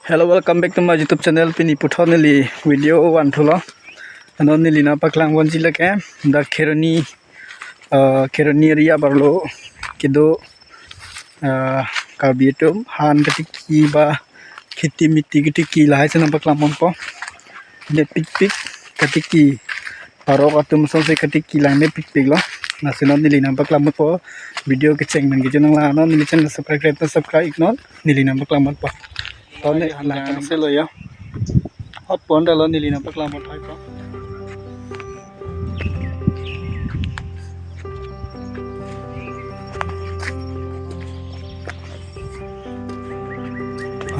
Hello, welcome back to my YouTube channel. Pini puthon nili video one thulo. Anon nili na paklang wan jila ke da kheroni area barlo kido kabitum han ketiki ba khiti miti ketiki lahai sana paklang mon po. De pik ketiki parok atum son se ketiki lang ne pik lo. Na sinon nili na paklang mon po video ke cheng men ke nang la anon nili channel subscribe ignon nili na paklang mon po. Tone lang se lo ya hot pon dalo nili na pakla mon thai ko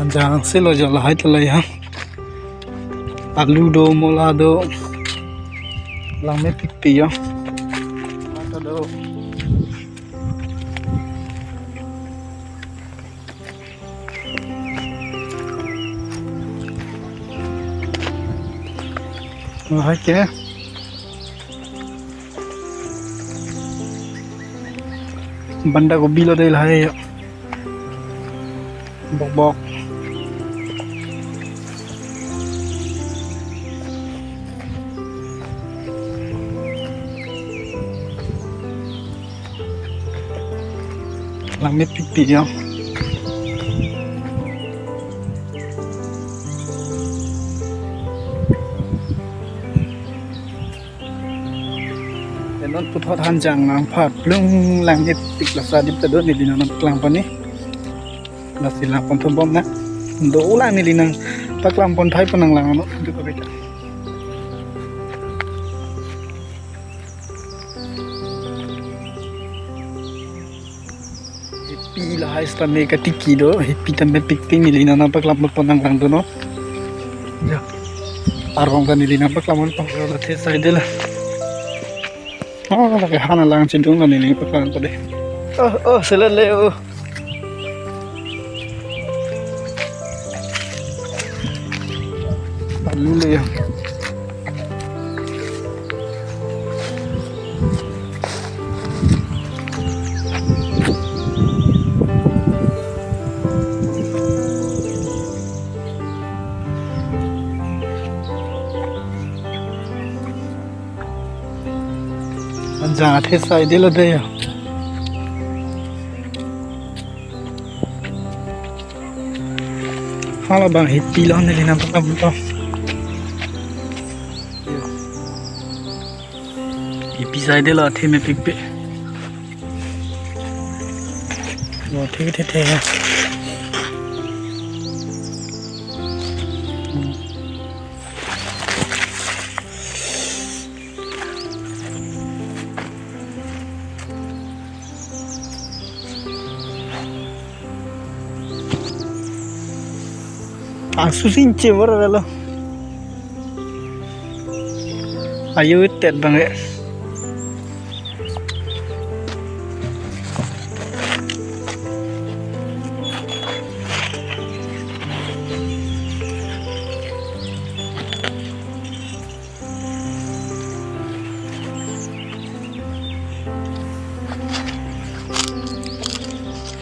anjang se lo jala hai tala ya alu do mola do lang me pikpi ya mata do Oke. Banda ko bilo dahil hay bok langit pipi ya. Non puthot hanjang nang phat lung langit tik la sa dip tadot ni dinan paklang pani na silang pon thobom na do ulang ni linang paklang pon thai panang lang no du ko beta pi la hai sta me ka tiki do pi tambe pikting ni linang paklang pon nang lang do no ya arong kan ni linang paklang pon la the sai de la oh lagi hana lang cidung kan ini paklan ko deh selele palu ya jangan tesai dulu deh ya. Halo bang, hippie lah nih nampak kamu toh. Hippie saya dulu hati me pikpe. Wah, ठीक ya. Susin cewar lo, ayo tet banget.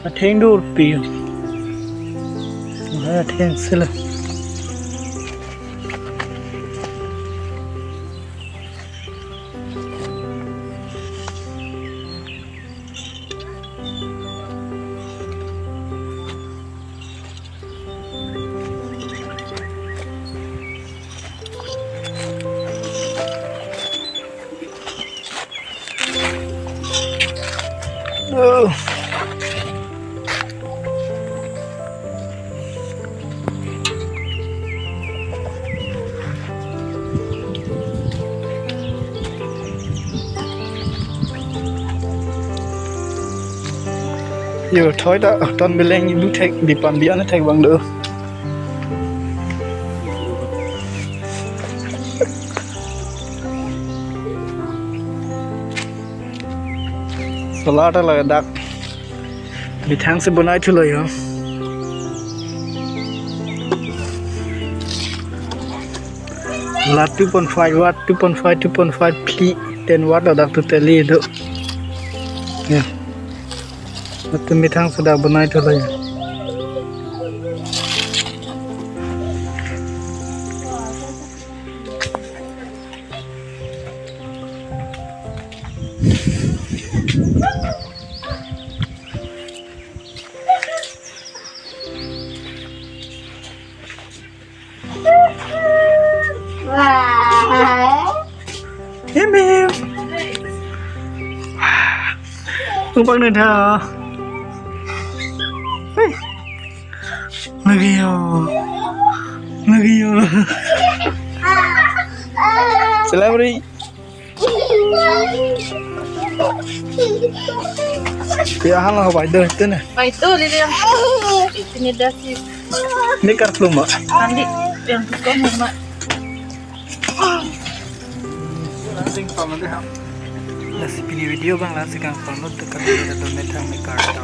Atheng dur pi, atheng sila. Yo thôi đã toàn bên lên những thạch bị pan biển nó thạch bằng nữa salad là đặc bị thang sẽ bữa nay thôi rồi hả là 2.5 watt 2.5 pli 10 watt là đặc totally itu ya itu mitang sudah benai tu lah Tumpang na dah. Hei. Lagi yo. Celebrity. Kaya hang apa itu nih? Itu lihat ini dasi Ini kartu mbak. nanti yang suka mama. Langsung pamit ya. Nasi video bang langsung kang pamit ke kamera donate kami kartu.